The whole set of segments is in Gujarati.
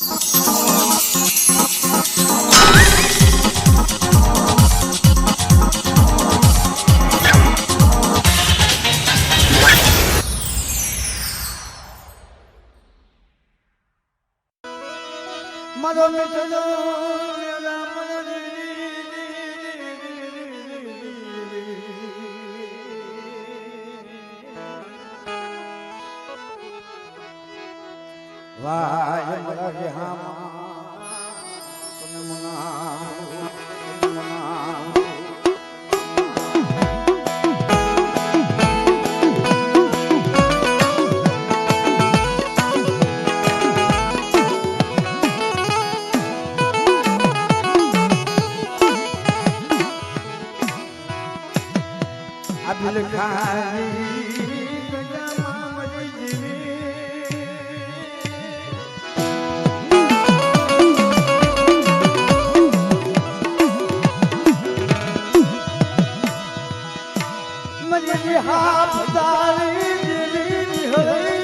મારો મિત્ર વાય મરા કે હા તને મના અબિલ ખાની ગજામાં મરી જીવી મરી હાથ દારી દિલી હરી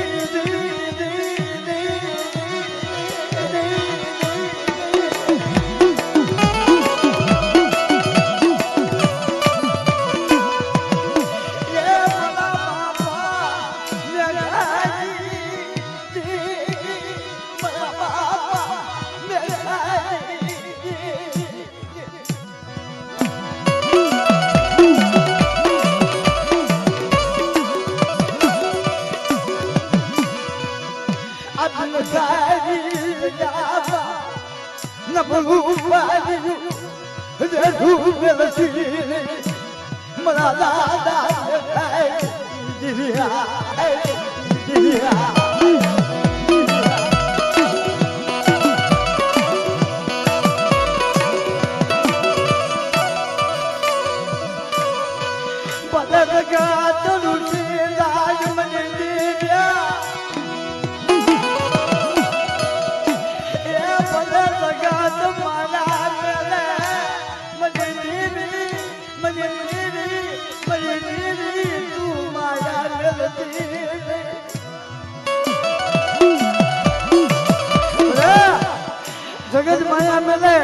જગત માયા મેલે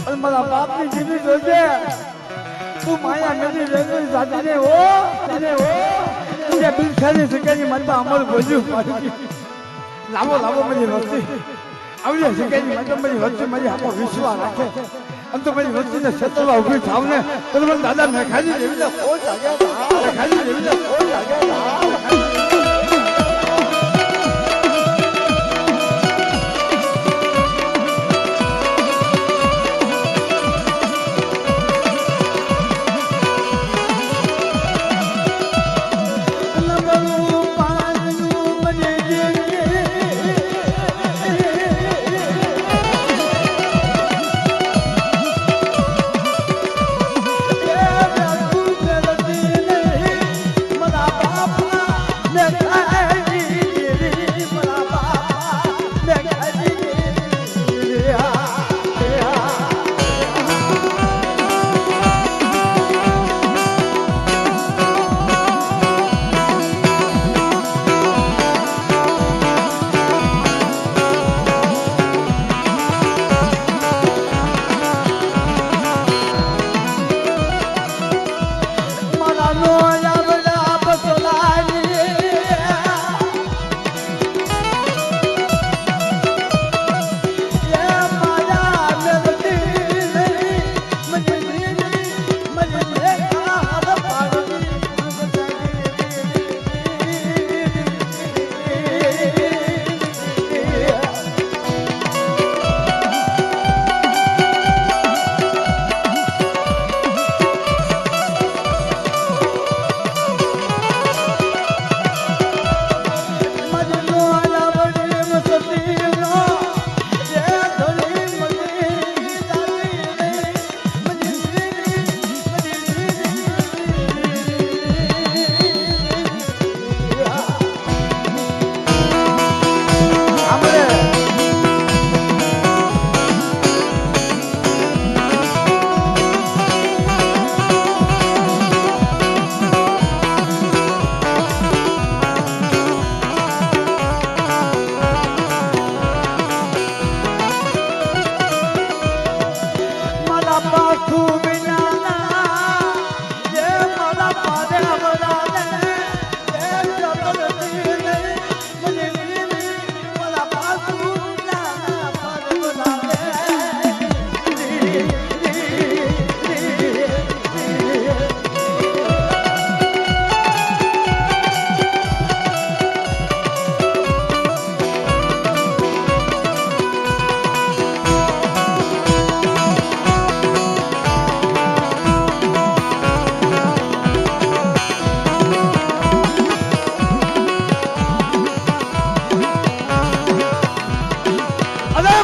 અને મારા બાપની જીવી જોજે તું માયા મેલી રેગુલ જાતીને હો તું બિલખાની સકેની મનમાં અમલ બોલ્યું લાવો લાવો મારી વસ્તી આવજે સકેની મતલબ મારી વસ્તી મારી આખો વિશ્વાસ રાખે અને તો મારી વસ્તીને ક્ષેત્રમાં ઉભી થાવ ને તો મને દાદા મેં ખાલી જેવી ખોટ લાગ્યા ખાલી જેવી ખોટ લાગ્યા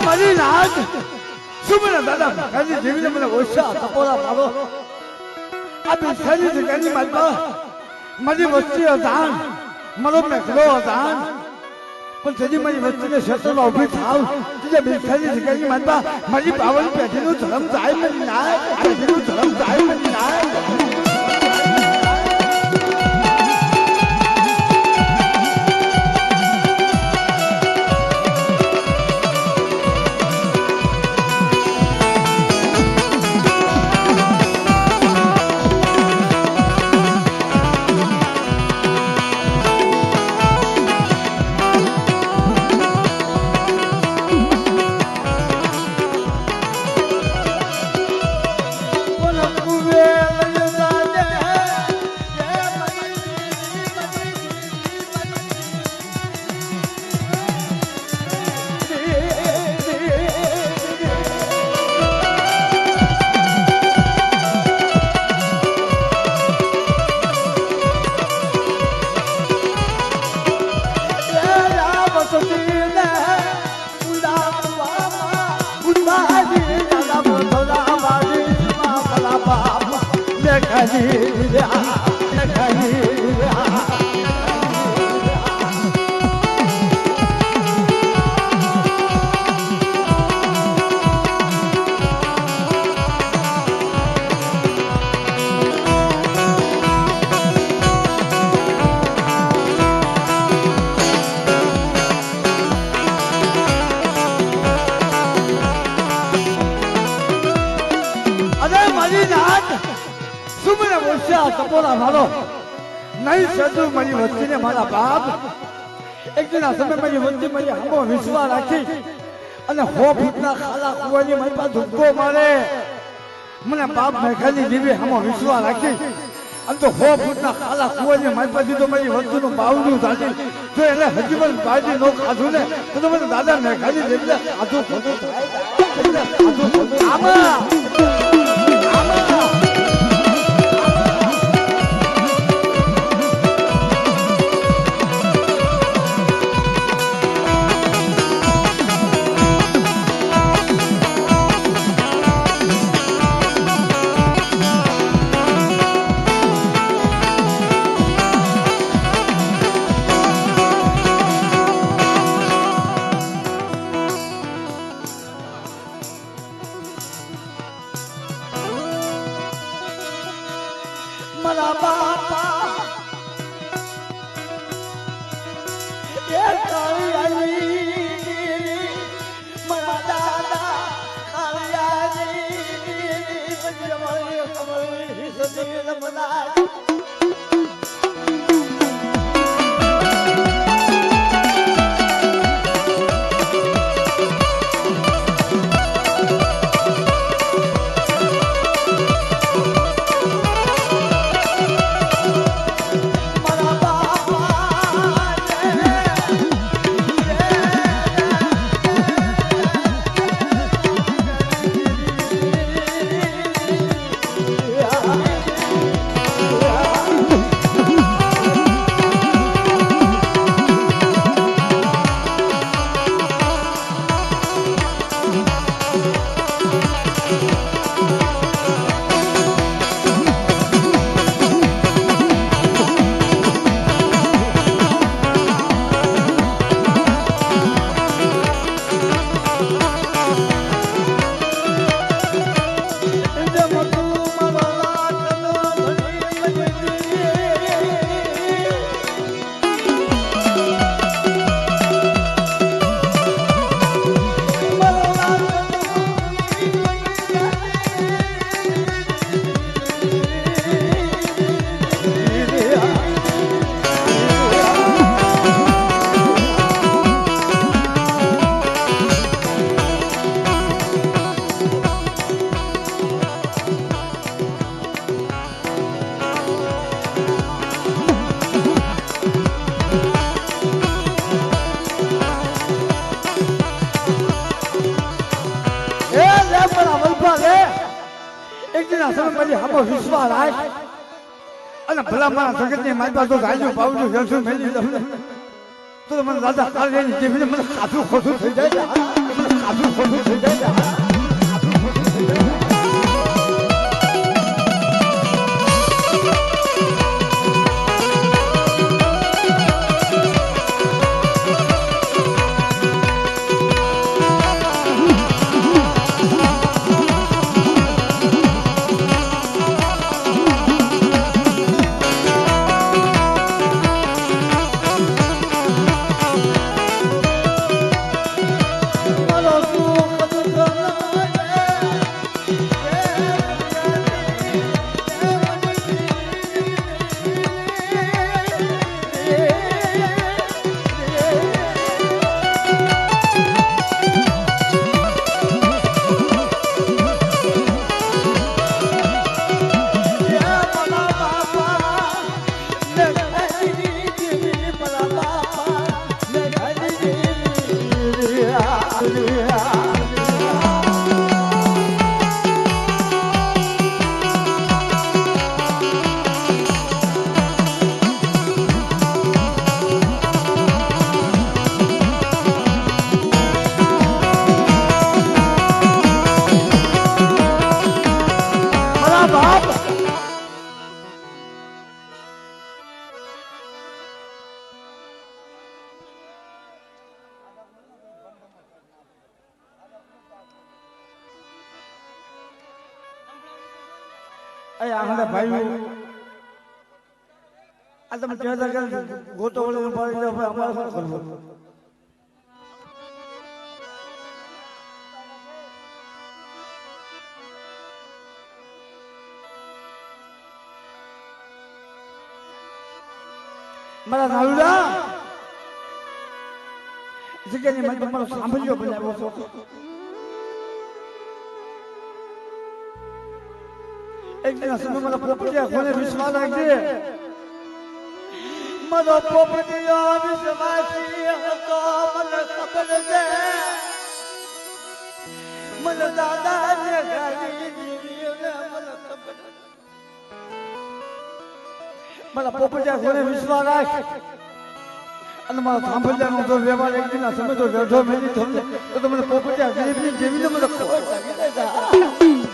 મારી નાથ સુમના દાદા ભગાની દેવીને મને ઓછા તપોરા મારો આ બિસારી જગ્યાની માતા મારી વસ્તી અજાન મારો મેઘલો અજાન પણ તેની મારી વસ્તીને ક્ષેત્રમાં ઊભી થાવ તે બિસારી જગ્યાની માતા મારી પાવન પેઢીનું ધર્મ જાય મારી નાય પેઢીનું ધર્મ જાય મારી નાય તપોરા મારો નહીં સદુ મારી વસ્તીને મારા બાપ એક દિન આ સમય મારી વસ્તી મારી આમો વિશ્વાસ રાખી અને 100 ફૂટના ખાલા કુવાની મારી પાસે ધુક્કો મારે મને બાપ મેઘાની દેવી આમો વિશ્વાસ રાખી અને તો 100 ફૂટના ખાલા કુવાની મારી પાસે તો મારી વસ્તુનું બાવડું થાતી જો એને હજી પણ બાજી નો ખાધું ને તો મને દાદા મેઘાની દેવીને ખાધું ખોટું થાય મારા બાપા એ કાળિયાની મારા દાદા કાળિયાની પંજમાળી કમળી સદી રમના એક દિન આસન મારી હામો વિશ્વાસ રાખ અને ભલા મારા જગતની મારી પાસે ગાયું પાવડું જલસું મેલી દઉં તો મને દાદા કાલે જેવી મને ખાધું ખોટું થઈ જાય આટલું ખોટું થઈ જાય ને આટલું ખોટું થઈ જાય આંગણા ભાઈ આ તમે કહેતા કે ગોતો વળે પાડી દો ભાઈ અમારે શું કરવું મારા નાલુડા જગ્યાની મને તમારો સાંભળ્યો બનાવ્યો છો એક દિન સમય મારા પોપટિયા કોને વિશ્વાસ રાખજે મારો પોપટિયા વિશ્વાસી હતો મને ખબર છે મને દાદા ને ગાડી દીધી ને મને ખબર મારા પોપટિયા કોને વિશ્વાસ રાખ અને મારા સાંભળ્યાનો જો વ્યવહાર એક દિન સમય તો વ્યર્થો મેલી થશે તો મને પોપટિયા ગરીબની જેવીને મને ખબર લાગી જાય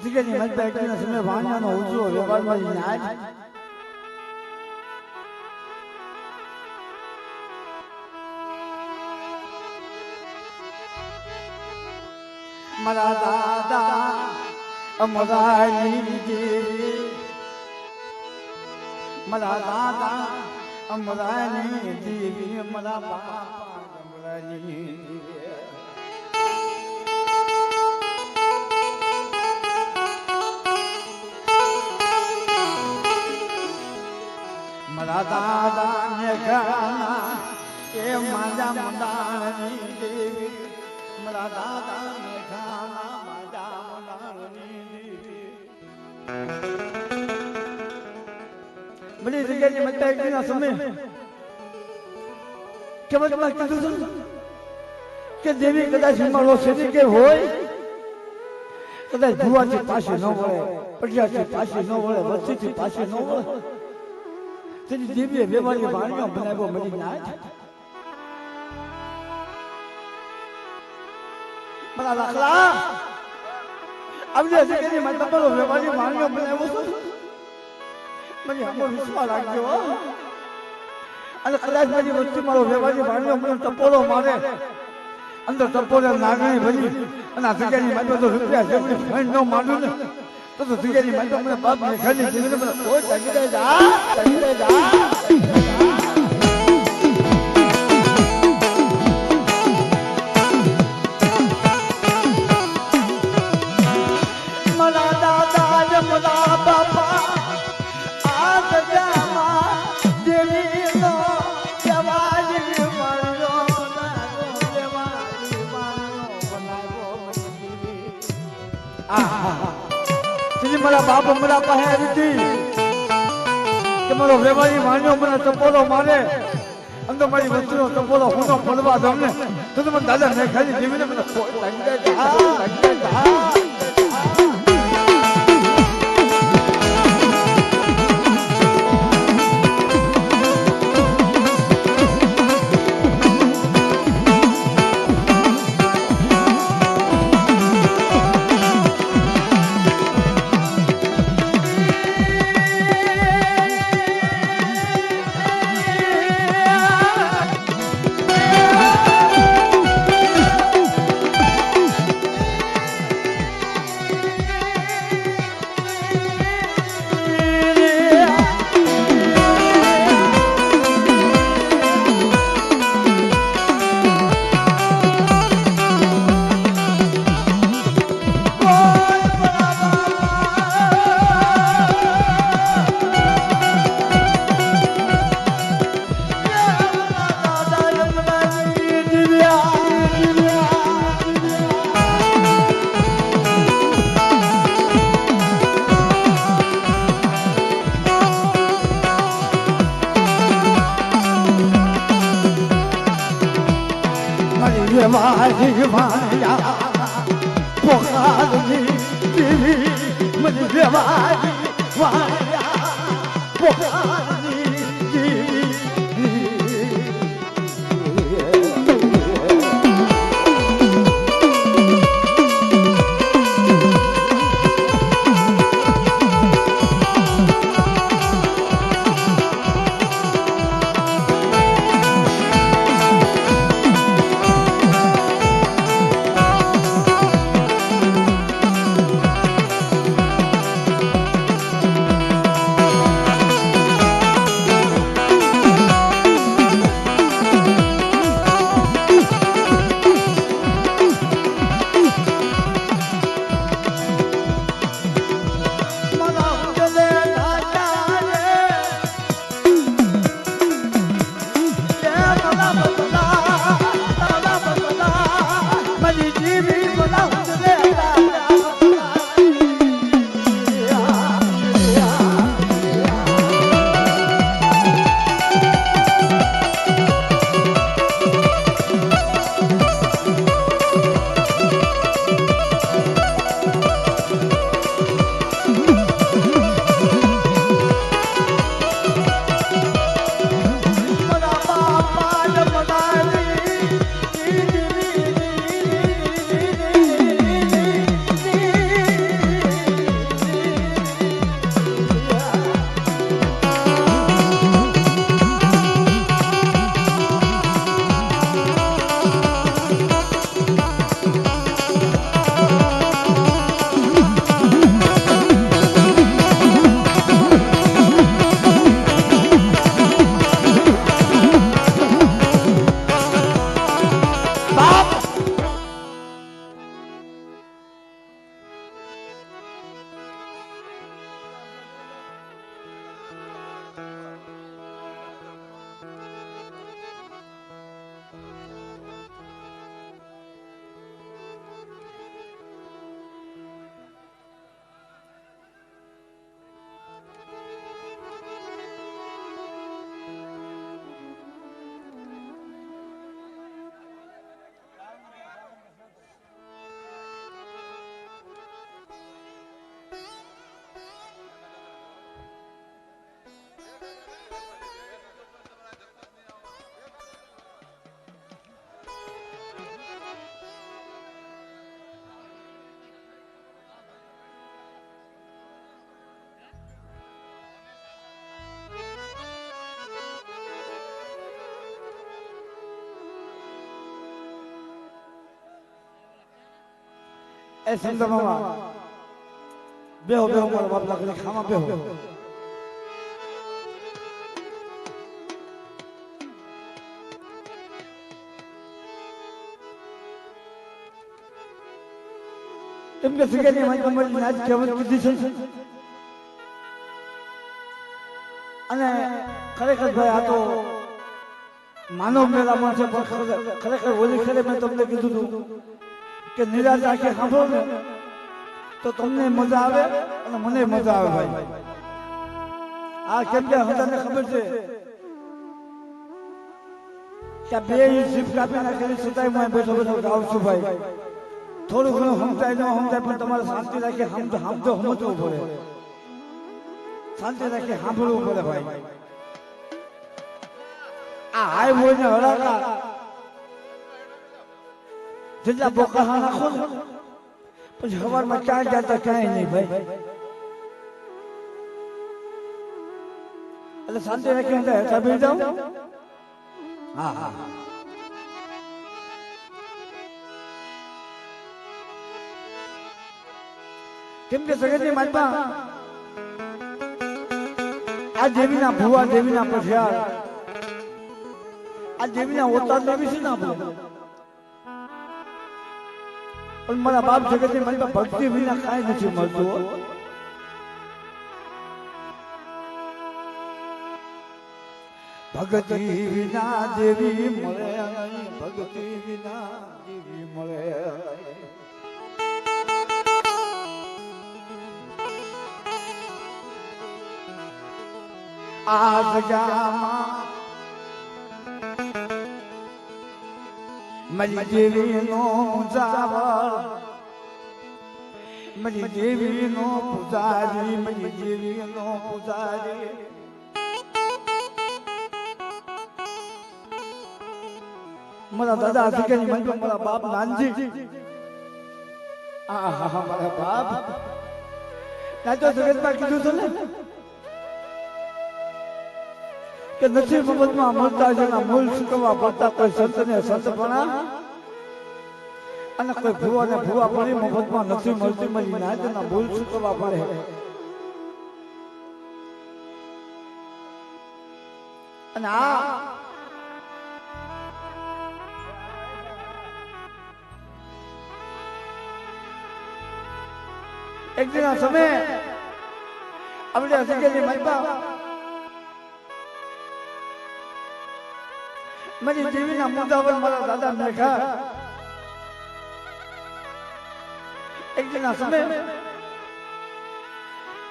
જગ્યાની મત બેઠીના સમય વાણિયાનો ઉજળો વ્યવહારમાં ન્યાય મારા દાદા અમરાની દેવી મારા દાદા અમરાની દેવી મારા બાપા મારા દાદા ને ગાના એ માજા મંડાણી દેવી મારા દાદા ને ગાના માજા મંડાણી દેવી બધી જગ્યાની મતતા એકના સમય કેવળમાં કીધું કે દેવી કદાચ મારો સેની કે હોય કદાચ ભુવાથી પાછી ન વળે પટિયાથી પાછી ન વળે વચ્ચેથી પાછી ન વળે તેની દેવીએ વેવાળી વાણીઓ બનાવ્યો મરી નાથ મારા લાકડા આવી જગ્યાની માતા પર વેવાળી વાણીઓ બનાવ્યો મને આમો વિશ્વાસ રાખજો અને કદાચ મારી વસ્તુ મારો વેવાળી વાણીઓ મને ટપોરો મારે અંદર ટપોરે નાગણી ભરી અને આ જગ્યાની માતા તો રૂપિયા જેવડી ફાઈન ન માંડું ને તો જગ્યાની માતા મને બાપ ને ખાલી જીવીને મને કોઈ તગી જા મારા દાદા જમલા બાપા આ જગ્યામાં દેવીનો જવાજી મળ્યો મારા બાપ મારા પાસે આવી હતી કે મારો વેવાળી વાણિયો મને ટપોરો મારે અંદર મારી વસ્તુનો ટપોરો હું પડવા દઉં ને તો મને દાદા ને ખાલી જીવીને મને વેવાળી વાણિયા પોકારની દેવી મને વેવાળી વાણિયા પોકારની દેવી એ સંત મામા બેહો બેહો મારા બાપલા ઘરે ખાવા બેહો એમ કે સગેની મારી કમરની આજ કહેવત કીધી છે અને ખરેખર ભાઈ આ તો માનવ મેળામાં છે પણ ખરેખર ઓલી ખરે મેં તમને કીધું હતું કે નિરાશ આખી સાંભળો ને તો તમને મજા આવે અને મને મજા આવે ભાઈ આ કેમ કે બધાને ખબર છે કે બે જીભ કાપી નાખેલી છતાંય હું બેઠો બેઠો ગાઉં છું ભાઈ થોડું ઘણું સમજાય ન સમજાય પણ તમારે શાંતિ રાખી સમજવું પડે શાંતિ રાખી સાંભળવું પડે ભાઈ આ હાય હોય ને હરાકા જેટલા બોકા નાખો ને પછી સવારમાં ક્યાં જતા ક્યાંય નહીં ભાઈ એટલે શાંતિ રાખી હેઠા બેસી જાઓ હા હા કેમ કે સગતની માલમાં આ દેવીના ભુવા દેવીના પછિયાર આ દેવીના ઓતાર દેવી છે ને આપણે પણ મારા બાપ જગતની માલમાં ભક્તિ વિના કાંઈ નથી મળતું ભક્તિ વિના દેવી મળે ભક્તિ વિના દેવી મળે આ જગામાં મારી દેવીનો મુજાવર મારી દેવીનો પૂજારી મારી દેવીનો પૂજારી મારા દાદા હસીકાની મનમાં મારા બાપ નાનજી આહા મારા બાપ ના તો જગતમાં કીધું છે ને કે નથી મફતમાં મળતા જેના મૂળ ચૂકવવા પડતા કોઈ સંતને સંતપણા અને કોઈ ભુવાને ભુવા પડી મફતમાં નથી મળતી મળી ના જેના મૂળ ચૂકવવા પડે અને આ એક દિન સમય આપણે હસીકેલી મલબા મારી દેવીના મુદ્દાવર મારા દાદા મેઘા એક દિના સમય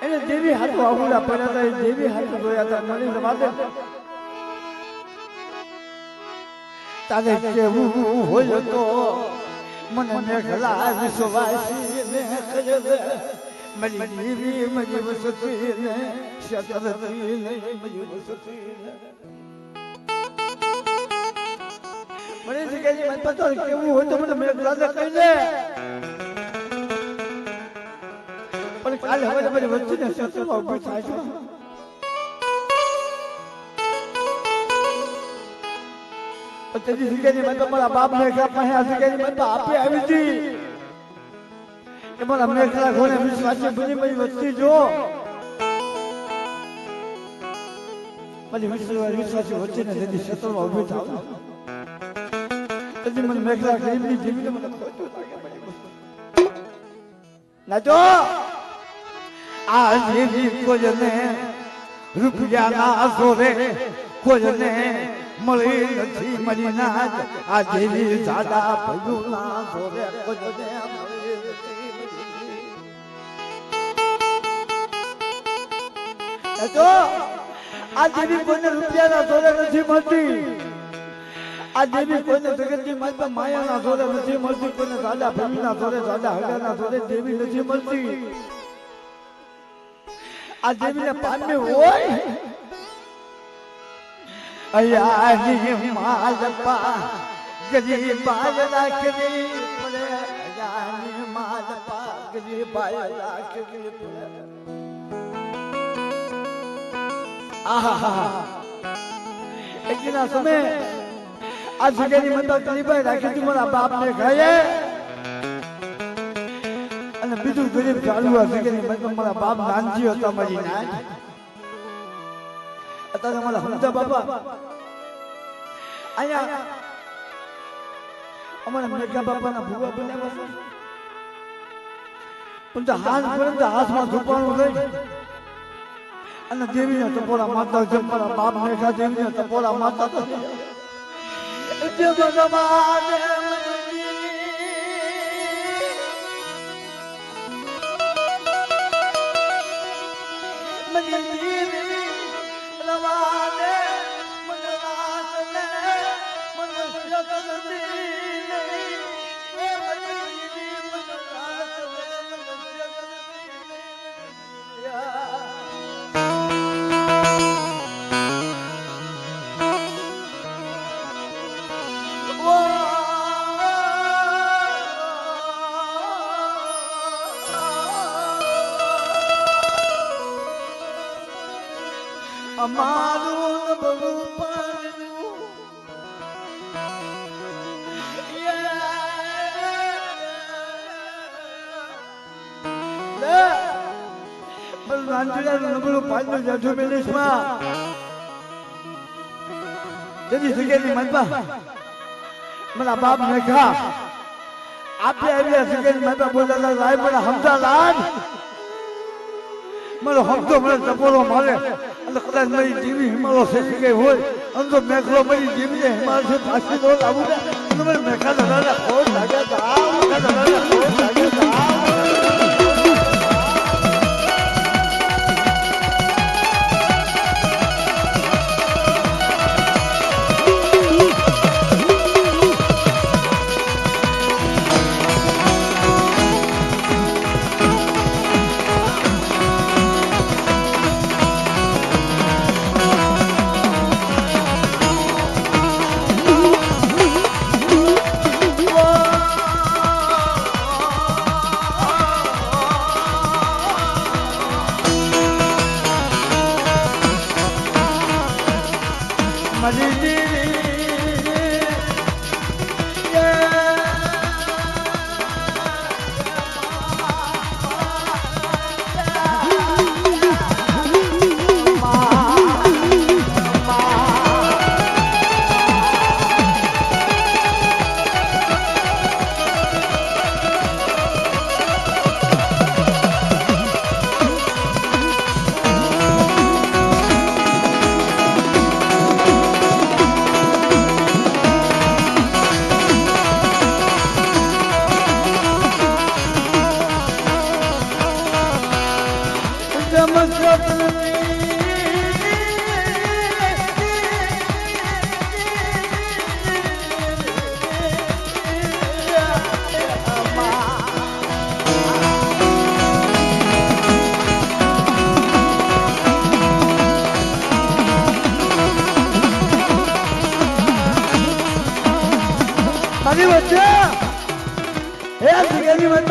એને દેવી હાથો આવુડા પડ્યા હતા દેવી હાથો જોયા હતા મળી જવાદે તારે કેવું હોય તો મને મેઘલા વિશ્વાસી ને કહે મારી દેવી મારી વસતી ને શતરતી ને મારી વસતી ને મને જગ્યાએ મન પતો કેવું હોય તો મને મેઘલાને કહી દે પણ કાલે હવે તમારી વચ્ચે ને શત્રુમાં ઉભી થાય છે તેની જગ્યાની મન મારા બાપ મેઘલા પાસે આ જગ્યાની મન આપી આવી હતી કે મારા મેઘલા ઘોડે વિશ્વાસી બની મારી વચ્ચે જો મારી વિશ્વાસી વચ્ચે ને તેની શત્રુમાં ઉભી થાવ તેથી મને મેઘલા ગરીબની જીવીને મને ખોટું લાગે ના જો આ દેવી કોઈને રૂપિયાના જોરે કોઈને મળી નથી મળી ના આ દેવી સાદા ભયુના જોરે કોઈને મળી નથી તો આ દેવી કોઈને રૂપિયાના જોરે નથી મળતી આ દેવી કોઈને જગતની માતા માયાના જોડે નથી મળતી કોઈને દાદા ભૂમિના જોડે દાદા હગાના જોડે દેવી નથી મળતી આ દેવીને પામે હોય અયાની માલપા ગરીબાય રાખવી પડે અયાની માલપા ગરીબાય રાખવી પડે આહા એકના સમય આ જગ્યાની મતલબ તલીભાઈ રાખી તું મારા બાપ ને ખાયે બીજું ગરીબ ચાલુ હશે કે મારા બાપ નાનજી હતા મારી નાન અત્યારે મારા હમદા બાપા અહીંયા અમારા મેઘા બાપાના ભૂવા બન્યા છે પણ તો હાથ પરંતુ હાથમાં ધૂપાણું લઈ અને દેવીના ટપોરા માતા છે મારા બાપ મેઘા દેવીના ટપોરા માતા તો અમારું નબળું પારણું નબળું પારણું જાજુ મેલેશમાં જેની જગ્યાની મનપા મારા બાપ મેઘા આપણે આવ્યા જગ્યાની મનપા બોલાતા રાય મને હમતા લાડ મારો હમતો મને ટપોરો મારે અને કદાચ મારી જીવી હિમાલય થઈ ગઈ હોય અને તો મેઘલો મારી જીવીને હિમાલય પાછી ન લાવું ને તો મને મેઘા દાદાના ખોટ લાગ્યા હતા મેઘા દાદાના ખોટ લાગ્યા હતા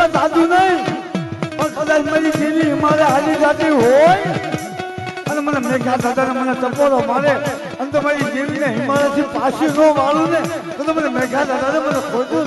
દાદુ નહીં પણ કદાચ મારી જેવી મારે હાલી જાતી હોય અને મને મેઘા દાદાને મને ટપોરો મારે અને તો મારી જેવીને હિમાલયથી પાછી ન વાળું ને તો મને મેઘા દાદાને મને ખોટું